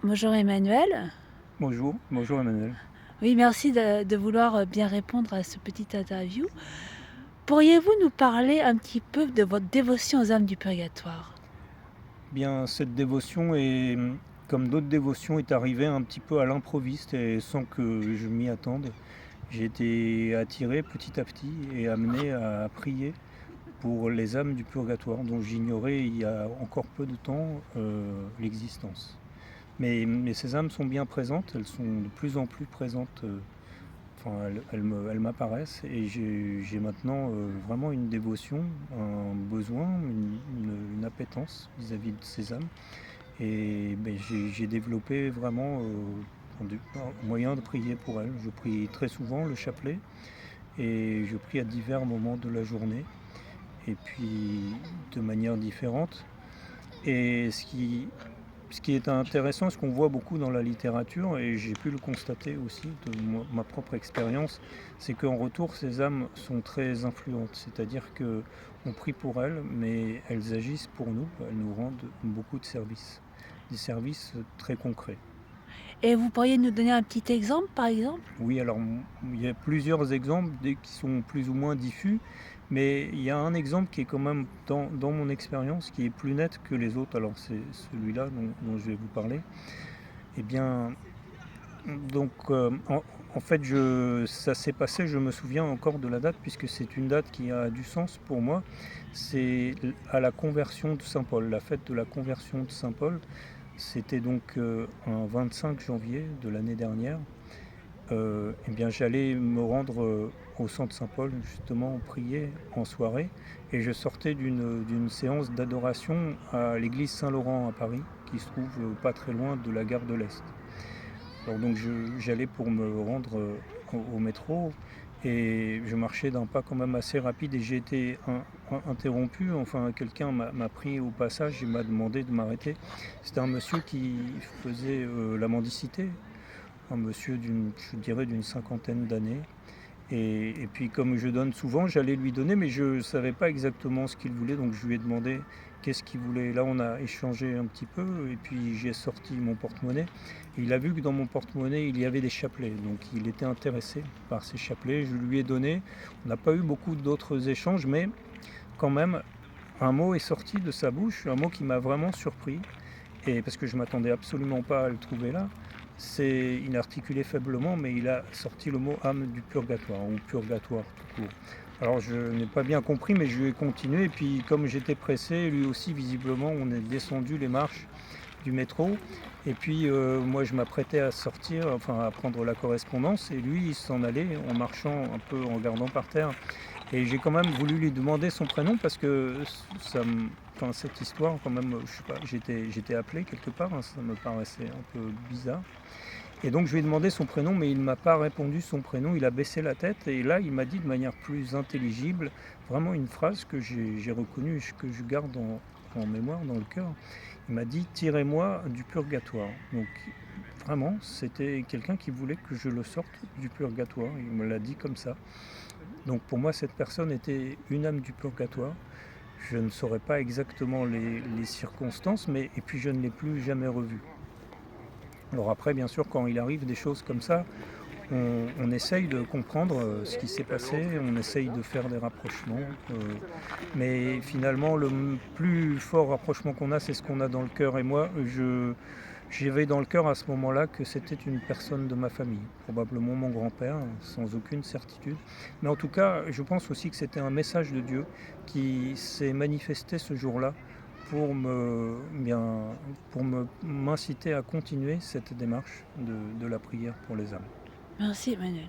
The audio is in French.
Bonjour Emmanuel. Bonjour Emmanuel. Oui, merci de vouloir bien répondre à ce petit interview. Pourriez-vous nous parler un petit peu de votre dévotion aux âmes du purgatoire? Bien, cette dévotion est, comme d'autres dévotions, est arrivée un petit peu à l'improviste et sans que je m'y attende. J'ai été attiré petit à petit et amené à prier pour les âmes du purgatoire dont j'ignorais il y a encore peu de temps l'existence. Mais ces âmes sont bien présentes, elles sont de plus en plus présentes. Enfin, elles m'apparaissent et j'ai maintenant vraiment une dévotion, un besoin, une appétence vis-à-vis de ces âmes. Et ben, j'ai développé vraiment un moyen de prier pour elles. Je prie très souvent le chapelet et je prie à divers moments de la journée et puis de manière différente. Et ce qui est intéressant, ce qu'on voit beaucoup dans la littérature, et j'ai pu le constater aussi de ma propre expérience, c'est qu'en retour, ces âmes sont très influentes. C'est-à-dire qu'on prie pour elles, mais elles agissent pour nous, elles nous rendent beaucoup de services, des services très concrets. Et vous pourriez nous donner un petit exemple, par exemple? Oui, alors il y a plusieurs exemples qui sont plus ou moins diffus, mais il y a un exemple qui est quand même dans mon expérience, qui est plus net que les autres. Alors c'est celui-là dont je vais vous parler. Eh bien, donc en fait, ça s'est passé, je me souviens encore de la date, puisque c'est une date qui a du sens pour moi. C'est à la conversion de Saint Paul, la fête de la conversion de Saint Paul. C'était donc un 25 janvier de l'année dernière. Eh bien, j'allais me rendre au centre Saint-Paul, justement, prier en soirée. Et je sortais d'une séance d'adoration à l'église Saint-Laurent à Paris, qui se trouve pas très loin de la gare de l'Est. Alors, donc j'allais pour me rendre au métro et je marchais d'un pas quand même assez rapide et j'ai été interrompu. Enfin, quelqu'un m'a pris au passage et m'a demandé de m'arrêter. C'était un monsieur qui faisait la mendicité, un monsieur je dirais d'une cinquantaine d'années. Et puis comme je donne souvent, j'allais lui donner, mais je ne savais pas exactement ce qu'il voulait, donc je lui ai demandé qu'est-ce qu'il voulait. Là, on a échangé un petit peu, et puis j'ai sorti mon porte-monnaie. Et il a vu que dans mon porte-monnaie, il y avait des chapelets, donc il était intéressé par ces chapelets. Je lui ai donné. On n'a pas eu beaucoup d'autres échanges, mais quand même, un mot est sorti de sa bouche, un mot qui m'a vraiment surpris. Et parce que je ne m'attendais absolument pas à le trouver là, il articulait faiblement, mais il a sorti le mot âme du purgatoire, ou purgatoire tout court. Alors je n'ai pas bien compris, mais je lui ai continué, et puis comme j'étais pressé, lui aussi visiblement, on est descendu les marches du métro, et puis moi je m'apprêtais à sortir, enfin à prendre la correspondance, et lui il s'en allait en marchant un peu, en regardant par terre. Et j'ai quand même voulu lui demander son prénom parce que enfin, cette histoire, quand même, je sais pas, j'étais appelé quelque part, hein, ça me paraissait un peu bizarre. Et donc je lui ai demandé son prénom, mais il ne m'a pas répondu son prénom, il a baissé la tête et là il m'a dit de manière plus intelligible, vraiment une phrase que j'ai reconnue, que je garde en mémoire, dans le cœur. Il m'a dit tirez-moi du purgatoire. Donc vraiment, c'était quelqu'un qui voulait que je le sorte du purgatoire, il me l'a dit comme ça. Donc pour moi, cette personne était une âme du purgatoire. Je ne saurais pas exactement les circonstances, mais et puis je ne l'ai plus jamais revu. Alors après, bien sûr, quand il arrive des choses comme ça, on essaye de comprendre ce qui s'est passé, on essaye de faire des rapprochements. Mais finalement, le plus fort rapprochement qu'on a, c'est ce qu'on a dans le cœur. Et moi, j'avais dans le cœur à ce moment-là que c'était une personne de ma famille, probablement mon grand-père, sans aucune certitude. Mais en tout cas, je pense aussi que c'était un message de Dieu qui s'est manifesté ce jour-là pour m'inciter à continuer cette démarche de la prière pour les âmes. Merci Emmanuel.